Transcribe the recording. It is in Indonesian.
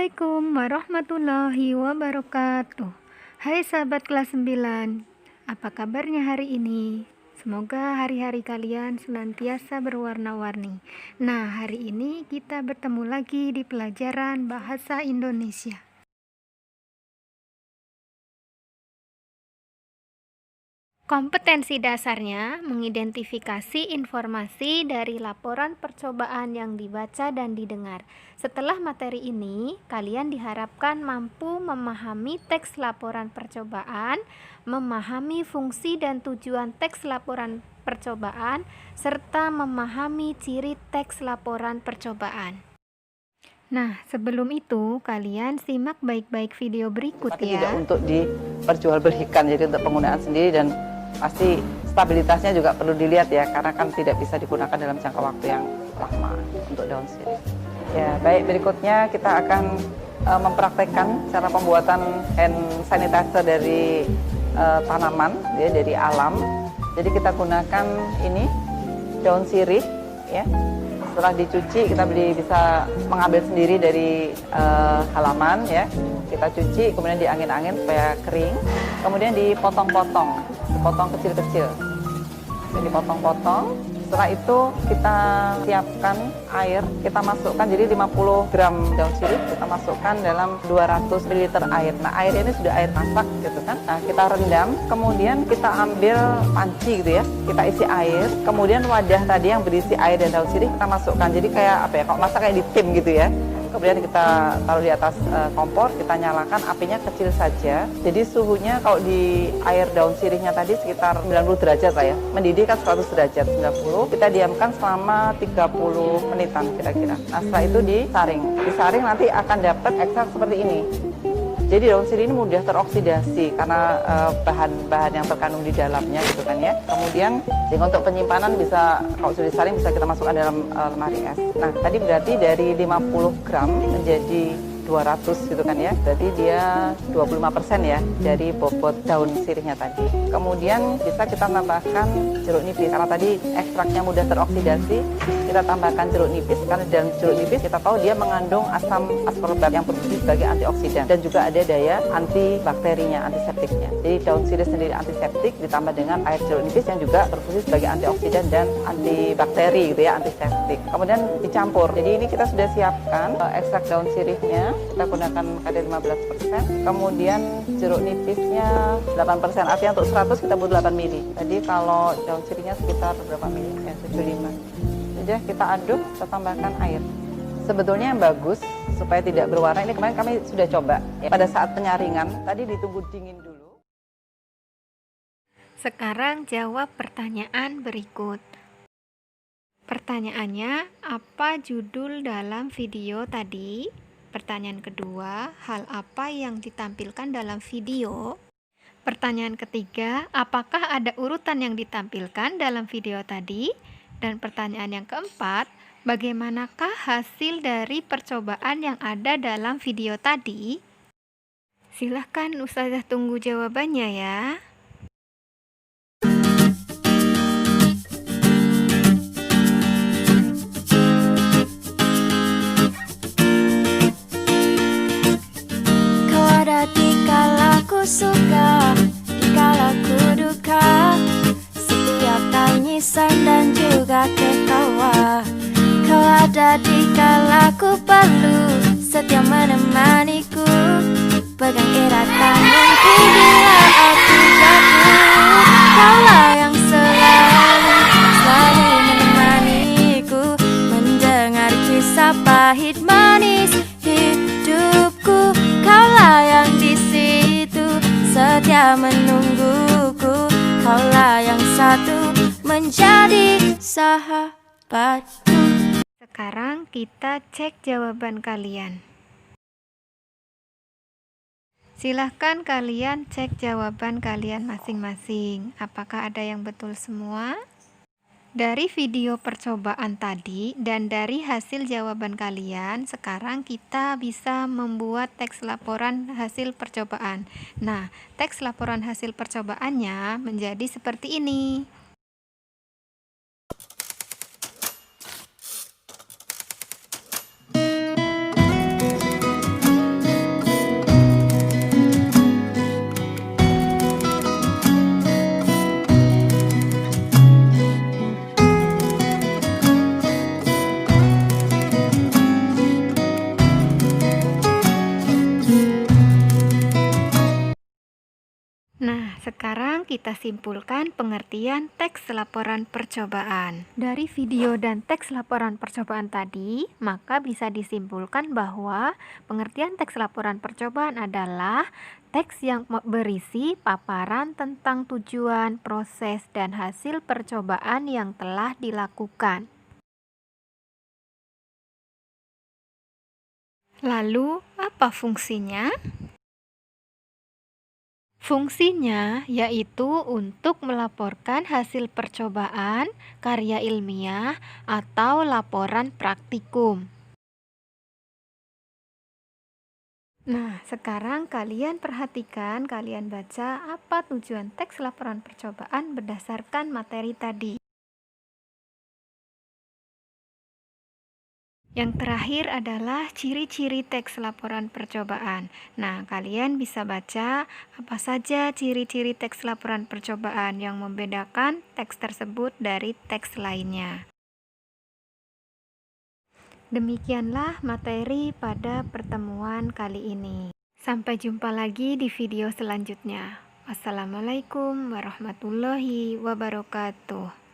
Assalamualaikum warahmatullahi wabarakatuh. Hai sahabat kelas 9, apa kabarnya hari ini? Semoga hari-hari kalian senantiasa berwarna-warni. Nah, hari ini kita bertemu lagi di pelajaran Bahasa Indonesia. Kompetensi dasarnya mengidentifikasi informasi dari laporan percobaan yang dibaca dan didengar. Setelah materi ini, kalian diharapkan mampu memahami teks laporan percobaan, memahami fungsi dan tujuan teks laporan percobaan, serta memahami ciri teks laporan percobaan. Nah, sebelum itu, kalian simak baik-baik video berikut Tapi ya. tidak untuk diperjualbelikan, jadi untuk penggunaan sendiri, dan pasti stabilitasnya juga perlu dilihat ya, karena kan tidak bisa digunakan dalam jangka waktu yang lama untuk daun sirih. Ya, baik, berikutnya kita akan mempraktekkan cara pembuatan hand sanitizer dari tanaman, ya, dari alam. Jadi kita gunakan ini daun sirih, ya. Setelah dicuci kita bisa mengambil sendiri dari halaman, ya. Kita cuci, kemudian diangin-angin supaya kering, kemudian dipotong-potong kecil-kecil. Dipotong-potong. Setelah itu kita siapkan air, kita masukkan, jadi 50 gram daun sirih kita masukkan dalam 200 ml air. Nah, air ini sudah air masak gitu kan. Nah, kita rendam, kemudian kita ambil panci gitu ya, kita isi air, kemudian wadah tadi yang berisi air dan daun sirih kita masukkan. Jadi kayak apa ya, kalau masak kayak di tim gitu ya. Kemudian kita taruh di atas kompor, kita nyalakan, apinya kecil saja. Jadi suhunya kalau di air daun sirihnya tadi sekitar 90 derajat lah ya. Mendidih kan 100 derajat, 90. Kita diamkan selama 30 menitan kira-kira. Nah, setelah itu disaring. Disaring nanti akan dapat ekstrak seperti ini. Jadi daun sirih ini mudah teroksidasi karena bahan-bahan yang terkandung di dalamnya gitu kan ya. Kemudian untuk penyimpanan bisa, kalau sudah disaring bisa kita masukkan dalam lemari es. Nah, tadi berarti dari 50 gram menjadi 200 gitu kan ya. Berarti dia 25% ya dari bobot daun sirihnya tadi. Kemudian bisa kita tambahkan jeruk nipis, karena tadi ekstraknya mudah teroksidasi. Kita tambahkan jeruk nipis, karena dalam jeruk nipis kita tahu dia mengandung asam ascorbat yang berfungsi sebagai antioksidan dan juga ada daya antibakterinya, antiseptiknya. Jadi daun sirih sendiri antiseptik ditambah dengan air jeruk nipis yang juga berfungsi sebagai antioksidan dan antibakteri gitu ya, antiseptik. Kemudian dicampur. Jadi ini kita sudah siapkan ekstrak daun sirihnya, kita gunakan kadar 15%, kemudian jeruk nipisnya 8%, artinya untuk 100 kita butuh 8 mili. Jadi kalau daun sirihnya sekitar berapa mili? Ya, 75. Sudah kita aduk, kita tambahkan air. Sebetulnya yang bagus supaya tidak berwarna, ini kemarin kami sudah coba ya, pada saat penyaringan tadi ditunggu dingin dulu. Sekarang jawab pertanyaan berikut. Pertanyaannya, apa judul dalam video tadi? Pertanyaan kedua, hal apa yang ditampilkan dalam video? Pertanyaan ketiga, apakah ada urutan yang ditampilkan dalam video tadi? Dan pertanyaan yang keempat, bagaimanakah hasil dari percobaan yang ada dalam video tadi? Silahkan Ustazah tunggu jawabannya ya. Kau ada di kala ku suka, di kala ku duka, setiap tangisan dan juga ketawa. Kau ada di kala ku perlu, setia menemaniku, pegang erat tanganku bila aku jatuh. Kaulah yang selalu menemaniku, mendengar kisah pahit manis hidupku. Kaulah yang di situ setia menungguku, kaulah yang satu menjadi sahabatku. Sekarang kita cek jawaban kalian. Silahkan kalian cek jawaban kalian masing-masing. Apakah ada yang betul semua? Dari video percobaan tadi dan dari hasil jawaban kalian, sekarang kita bisa membuat teks laporan hasil percobaan. Nah, teks laporan hasil percobaannya menjadi seperti ini. Sekarang kita simpulkan pengertian teks laporan percobaan. Dari video dan teks laporan percobaan tadi, maka bisa disimpulkan bahwa pengertian teks laporan percobaan adalah teks yang berisi paparan tentang tujuan, proses, dan hasil percobaan yang telah dilakukan. Lalu, apa fungsinya? Fungsinya yaitu untuk melaporkan hasil percobaan, karya ilmiah, atau laporan praktikum. Nah, sekarang kalian perhatikan, kalian baca apa tujuan teks laporan percobaan berdasarkan materi tadi. Yang terakhir adalah ciri-ciri teks laporan percobaan. Nah, kalian bisa baca apa saja ciri-ciri teks laporan percobaan yang membedakan teks tersebut dari teks lainnya. Demikianlah materi pada pertemuan kali ini. Sampai jumpa lagi di video selanjutnya. Wassalamualaikum warahmatullahi wabarakatuh.